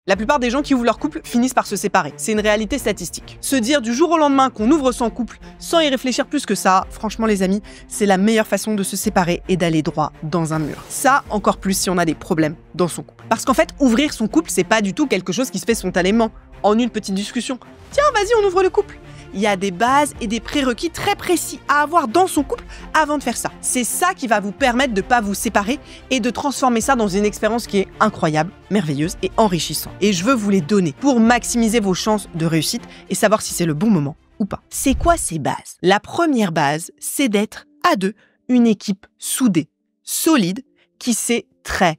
La plupart des gens qui ouvrent leur couple finissent par se séparer. C'est une réalité statistique. Se dire du jour au lendemain qu'on ouvre son couple sans y réfléchir plus que ça, franchement les amis, c'est la meilleure façon de se séparer et d'aller droit dans un mur. Ça, encore plus si on a des problèmes dans son couple. Parce qu'en fait, ouvrir son couple, c'est pas du tout quelque chose qui se fait spontanément, en une petite discussion. Tiens, vas-y, on ouvre le couple. Il y a des bases et des prérequis très précis à avoir dans son couple avant de faire ça. C'est ça qui va vous permettre de ne pas vous séparer et de transformer ça dans une expérience qui est incroyable, merveilleuse et enrichissante. Et je veux vous les donner pour maximiser vos chances de réussite et savoir si c'est le bon moment ou pas. C'est quoi ces bases? La première base, c'est d'être à deux une équipe soudée, solide, qui sait très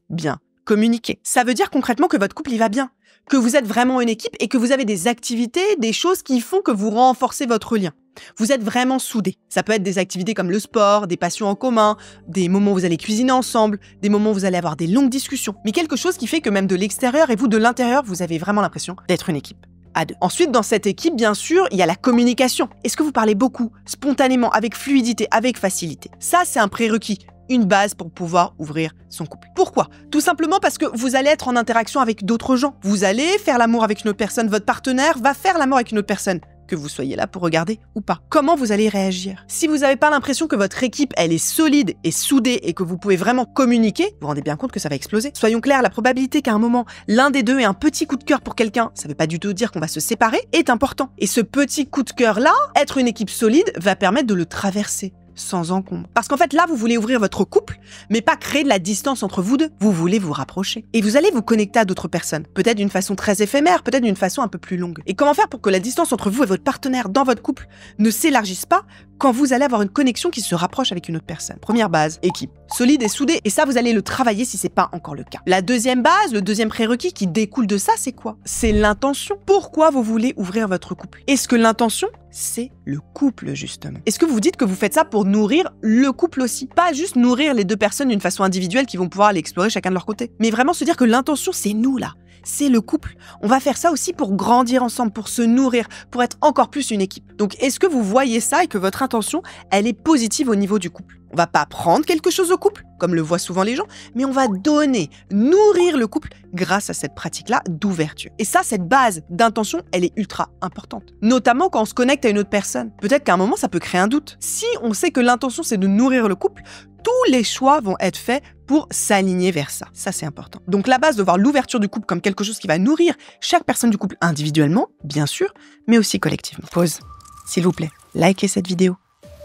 bien communiquer. Ça veut dire concrètement que votre couple y va bien, que vous êtes vraiment une équipe et que vous avez des activités, des choses qui font que vous renforcez votre lien. Vous êtes vraiment soudés. Ça peut être des activités comme le sport, des passions en commun, des moments où vous allez cuisiner ensemble, des moments où vous allez avoir des longues discussions. Mais quelque chose qui fait que même de l'extérieur et vous de l'intérieur, vous avez vraiment l'impression d'être une équipe. À deux. Ensuite, dans cette équipe, bien sûr, il y a la communication. Est-ce que vous parlez beaucoup, spontanément, avec fluidité, avec facilité? Ça, c'est un prérequis. Une base pour pouvoir ouvrir son couple. Pourquoi? Tout simplement parce que vous allez être en interaction avec d'autres gens. Vous allez faire l'amour avec une autre personne, votre partenaire va faire l'amour avec une autre personne. Que vous soyez là pour regarder ou pas. Comment vous allez réagir? Si vous n'avez pas l'impression que votre équipe, elle est solide et soudée et que vous pouvez vraiment communiquer, vous vous rendez bien compte que ça va exploser. Soyons clairs, la probabilité qu'à un moment, l'un des deux ait un petit coup de cœur pour quelqu'un, ça veut pas du tout dire qu'on va se séparer, est important. Et ce petit coup de cœur-là, être une équipe solide, va permettre de le traverser sans encombre. Parce qu'en fait, là, vous voulez ouvrir votre couple, mais pas créer de la distance entre vous deux. Vous voulez vous rapprocher. Et vous allez vous connecter à d'autres personnes. Peut-être d'une façon très éphémère, peut-être d'une façon un peu plus longue. Et comment faire pour que la distance entre vous et votre partenaire dans votre couple ne s'élargisse pas quand vous allez avoir une connexion qui se rapproche avec une autre personne? Première base, équipe. Solide et soudée. Et ça, vous allez le travailler si c'est pas encore le cas. La deuxième base, le deuxième prérequis qui découle de ça, c'est quoi? C'est l'intention. Pourquoi vous voulez ouvrir votre couple? Est-ce que l'intention, c'est le couple, justement? Est-ce que vous dites que vous faites ça pour nourrir le couple aussi? Pas juste nourrir les deux personnes d'une façon individuelle qui vont pouvoir aller explorer chacun de leur côté. Mais vraiment se dire que l'intention, c'est nous, là. C'est le couple. On va faire ça aussi pour grandir ensemble, pour se nourrir, pour être encore plus une équipe. Donc, est-ce que vous voyez ça et que votre intention, elle est positive au niveau du couple? On va pas prendre quelque chose au couple, comme le voient souvent les gens, mais on va donner, nourrir le couple grâce à cette pratique-là d'ouverture. Et ça, cette base d'intention, elle est ultra importante. Notamment quand on se connecte à une autre personne. Peut-être qu'à un moment, ça peut créer un doute. Si on sait que l'intention, c'est de nourrir le couple, tous les choix vont être faits pour s'aligner vers ça. Ça, c'est important. Donc, la base de voir l'ouverture du couple comme quelque chose qui va nourrir chaque personne du couple individuellement, bien sûr, mais aussi collectivement. Pause. S'il vous plaît, likez cette vidéo,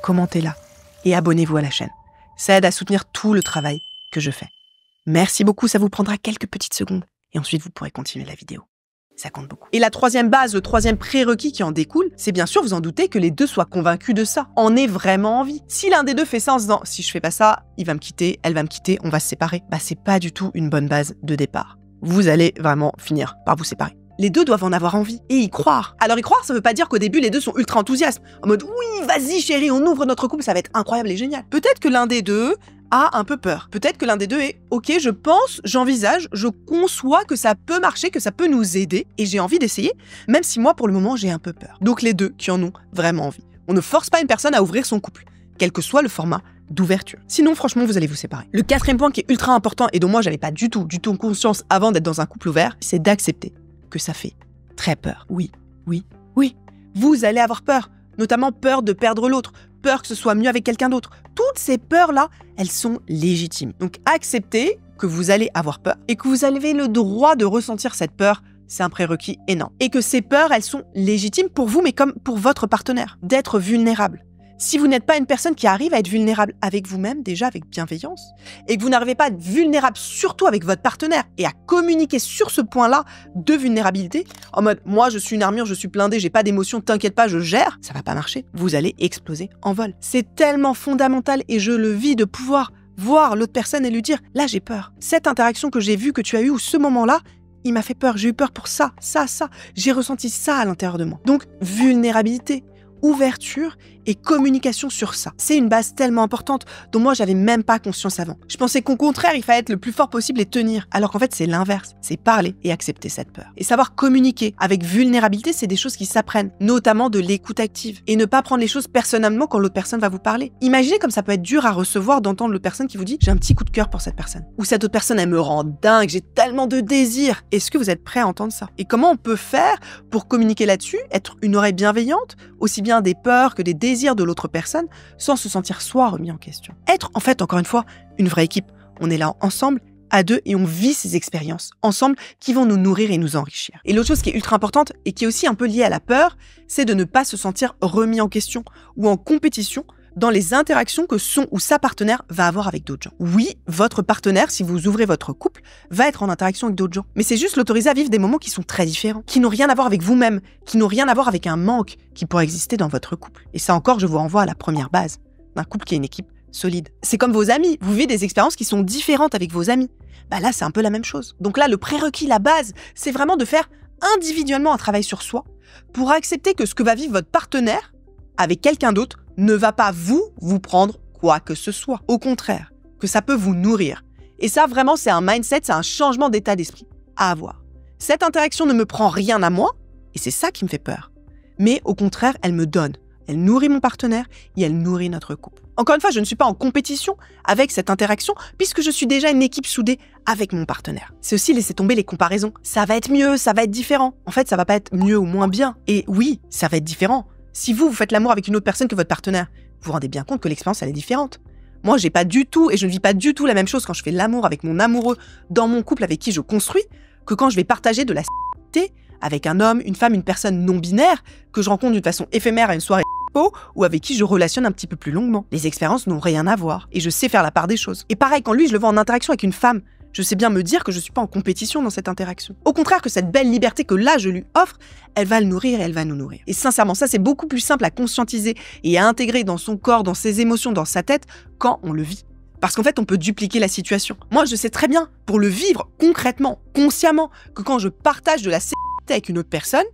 commentez-la et abonnez-vous à la chaîne. Ça aide à soutenir tout le travail que je fais. Merci beaucoup, ça vous prendra quelques petites secondes et ensuite vous pourrez continuer la vidéo. Ça compte beaucoup. Et la troisième base, le troisième prérequis qui en découle, c'est bien sûr, vous en doutez, que les deux soient convaincus de ça, en aient vraiment envie. Si l'un des deux fait ça en se disant « si je fais pas ça, il va me quitter, elle va me quitter, on va se séparer », bah c'est pas du tout une bonne base de départ. Vous allez vraiment finir par vous séparer. Les deux doivent en avoir envie et y croire. Alors y croire, ça veut pas dire qu'au début, les deux sont ultra enthousiastes, en mode « oui, vas-y chérie, on ouvre notre couple, ça va être incroyable et génial ». Peut-être que l'un des deux a un peu peur. Peut-être que l'un des deux est « ok, je pense, j'envisage, je conçois que ça peut marcher, que ça peut nous aider et j'ai envie d'essayer, même si moi, pour le moment, j'ai un peu peur ». Donc les deux qui en ont vraiment envie. On ne force pas une personne à ouvrir son couple, quel que soit le format d'ouverture. Sinon, franchement, vous allez vous séparer. Le quatrième point qui est ultra important et dont moi, j'avais pas du tout conscience avant d'être dans un couple ouvert, c'est d'accepter que ça fait très peur. Oui. Vous allez avoir peur, notamment peur de perdre l'autre, peur que ce soit mieux avec quelqu'un d'autre. Toutes ces peurs-là, elles sont légitimes. Donc, acceptez que vous allez avoir peur et que vous avez le droit de ressentir cette peur, c'est un prérequis énorme. Et que ces peurs, elles sont légitimes pour vous, mais comme pour votre partenaire, d'être vulnérable. Si vous n'êtes pas une personne qui arrive à être vulnérable avec vous-même, déjà avec bienveillance, et que vous n'arrivez pas à être vulnérable surtout avec votre partenaire et à communiquer sur ce point-là de vulnérabilité, en mode « moi je suis une armure, je suis blindée, j'ai pas d'émotion, t'inquiète pas, je gère », ça va pas marcher. Vous allez exploser en vol. C'est tellement fondamental et je le vis de pouvoir voir l'autre personne et lui dire « là j'ai peur. Cette interaction que j'ai vue, que tu as eue ou ce moment-là, il m'a fait peur, j'ai eu peur pour ça. J'ai ressenti ça à l'intérieur de moi. » Donc vulnérabilité, ouverture et communication sur ça. C'est une base tellement importante dont moi, j'avais même pas conscience avant. Je pensais qu'au contraire, il fallait être le plus fort possible et tenir, alors qu'en fait, c'est l'inverse. C'est parler et accepter cette peur. Et savoir communiquer avec vulnérabilité, c'est des choses qui s'apprennent, notamment de l'écoute active. Et ne pas prendre les choses personnellement quand l'autre personne va vous parler. Imaginez comme ça peut être dur à recevoir d'entendre l'autre personne qui vous dit « j'ai un petit coup de cœur pour cette personne ». Ou cette autre personne, elle me rend dingue, j'ai tellement de désir. Est-ce que vous êtes prêt à entendre ça? Et comment on peut faire pour communiquer là-dessus, être une oreille bienveillante, aussi bien des peurs que des désirs de l'autre personne, sans se sentir soi remis en question? Être, en fait, encore une fois, une vraie équipe. On est là ensemble, à deux, et on vit ces expériences ensemble qui vont nous nourrir et nous enrichir. Et l'autre chose qui est ultra importante et qui est aussi un peu liée à la peur, c'est de ne pas se sentir remis en question ou en compétition dans les interactions que son ou sa partenaire va avoir avec d'autres gens. Oui, votre partenaire, si vous ouvrez votre couple, va être en interaction avec d'autres gens. Mais c'est juste l'autoriser à vivre des moments qui sont très différents, qui n'ont rien à voir avec vous-même, qui n'ont rien à voir avec un manque qui pourrait exister dans votre couple. Et ça encore, je vous renvoie à la première base d'un couple qui est une équipe solide. C'est comme vos amis, vous vivez des expériences qui sont différentes avec vos amis. Bah là, c'est un peu la même chose. Donc là, le prérequis, la base, c'est vraiment de faire individuellement un travail sur soi pour accepter que ce que va vivre votre partenaire avec quelqu'un d'autre ne va pas vous prendre quoi que ce soit. Au contraire, que ça peut vous nourrir. Et ça, vraiment, c'est un mindset, c'est un changement d'état d'esprit à avoir. Cette interaction ne me prend rien à moi, et c'est ça qui me fait peur. Mais au contraire, elle me donne. Elle nourrit mon partenaire et elle nourrit notre couple. Encore une fois, je ne suis pas en compétition avec cette interaction puisque je suis déjà une équipe soudée avec mon partenaire. C'est aussi laisser tomber les comparaisons. Ça va être mieux, ça va être différent. En fait, ça va pas être mieux ou moins bien. Et oui, ça va être différent. Si vous faites l'amour avec une autre personne que votre partenaire, vous vous rendez bien compte que l'expérience, elle est différente. Moi, j'ai pas du tout, et je ne vis pas du tout la même chose quand je fais l'amour avec mon amoureux dans mon couple avec qui je construis, que quand je vais partager de la s***té avec un homme, une femme, une personne non-binaire, que je rencontre d'une façon éphémère à une soirée ou avec qui je relationne un petit peu plus longuement. Les expériences n'ont rien à voir, et je sais faire la part des choses. Et pareil, quand lui, je le vois en interaction avec une femme, je sais bien me dire que je suis pas en compétition dans cette interaction. Au contraire, que cette belle liberté que là, je lui offre, elle va le nourrir et elle va nous nourrir. Et sincèrement, ça, c'est beaucoup plus simple à conscientiser et à intégrer dans son corps, dans ses émotions, dans sa tête, quand on le vit. Parce qu'en fait, on peut dupliquer la situation. Moi, je sais très bien, pour le vivre concrètement, consciemment, que quand je partage de la sécurité avec une autre personne,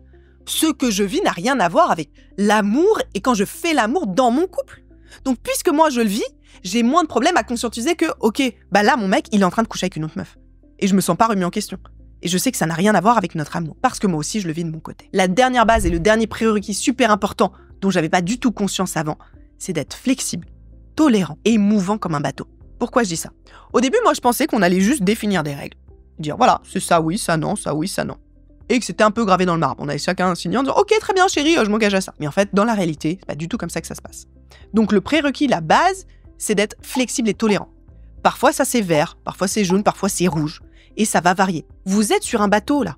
ce que je vis n'a rien à voir avec l'amour et quand je fais l'amour dans mon couple. Donc, puisque moi, je le vis, j'ai moins de problèmes à conscientiser que, ok, bah là, mon mec, il est en train de coucher avec une autre meuf. Et je me sens pas remis en question. Et je sais que ça n'a rien à voir avec notre amour, parce que moi aussi, je le vis de mon côté. La dernière base et le dernier prérequis super important, dont j'avais pas du tout conscience avant, c'est d'être flexible, tolérant et mouvant comme un bateau. Pourquoi je dis ça? Au début, moi, je pensais qu'on allait juste définir des règles. Dire, voilà, c'est ça oui, ça non, ça oui, ça non. Et que c'était un peu gravé dans le marbre. On avait chacun signé en disant, ok, très bien, chérie, je m'engage à ça. Mais en fait, dans la réalité, c'est pas du tout comme ça que ça se passe. Donc, le prérequis, la base, c'est d'être flexible et tolérant. Parfois, ça c'est vert, parfois c'est jaune, parfois c'est rouge. Et ça va varier. Vous êtes sur un bateau, là.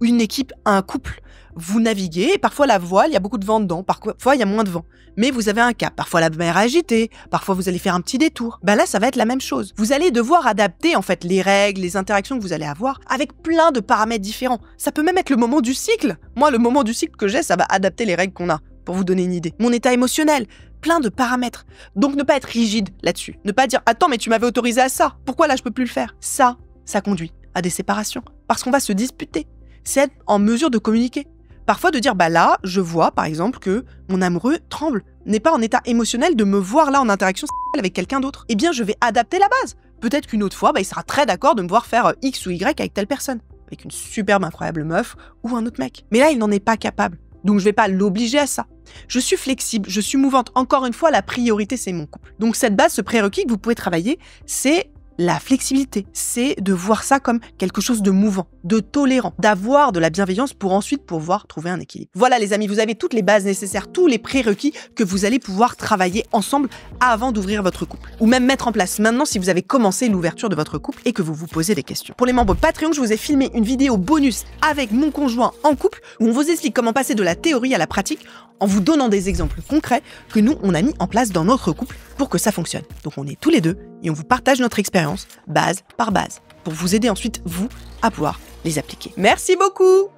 Une équipe, un couple. Vous naviguez, et parfois la voile, il y a beaucoup de vent dedans, parfois il y a moins de vent. Mais vous avez un cap. Parfois la mer est agitée, parfois vous allez faire un petit détour. Bah là, ça va être la même chose. Vous allez devoir adapter, en fait, les règles, les interactions que vous allez avoir avec plein de paramètres différents. Ça peut même être le moment du cycle. Moi, le moment du cycle que j'ai, ça va adapter les règles qu'on a, pour vous donner une idée. Mon état émotionnel, plein de paramètres. Donc ne pas être rigide là-dessus. Ne pas dire, attends, mais tu m'avais autorisé à ça. Pourquoi là, je peux plus le faire? Ça conduit à des séparations. Parce qu'on va se disputer. C'est être en mesure de communiquer. Parfois de dire, bah là, je vois par exemple que mon amoureux tremble, n'est pas en état émotionnel de me voir là en interaction avec quelqu'un d'autre. Eh bien, je vais adapter la base. Peut-être qu'une autre fois, bah, il sera très d'accord de me voir faire X ou Y avec telle personne. Avec une superbe, incroyable meuf ou un autre mec. Mais là, il n'en est pas capable. Donc, je vais pas l'obliger à ça. Je suis flexible, je suis mouvante. Encore une fois, la priorité, c'est mon couple. Donc, cette base, ce prérequis que vous pouvez travailler, c'est la flexibilité, c'est de voir ça comme quelque chose de mouvant, de tolérant, d'avoir de la bienveillance pour ensuite pouvoir trouver un équilibre. Voilà les amis, vous avez toutes les bases nécessaires, tous les prérequis que vous allez pouvoir travailler ensemble avant d'ouvrir votre couple. Ou même mettre en place maintenant si vous avez commencé l'ouverture de votre couple et que vous vous posez des questions. Pour les membres Patreon, je vous ai filmé une vidéo bonus avec mon conjoint en couple où on vous explique comment passer de la théorie à la pratique en vous donnant des exemples concrets que nous, on a mis en place dans notre couple pour que ça fonctionne. Donc on est tous les deux et on vous partage notre expérience base par base pour vous aider ensuite, vous, à pouvoir les appliquer. Merci beaucoup!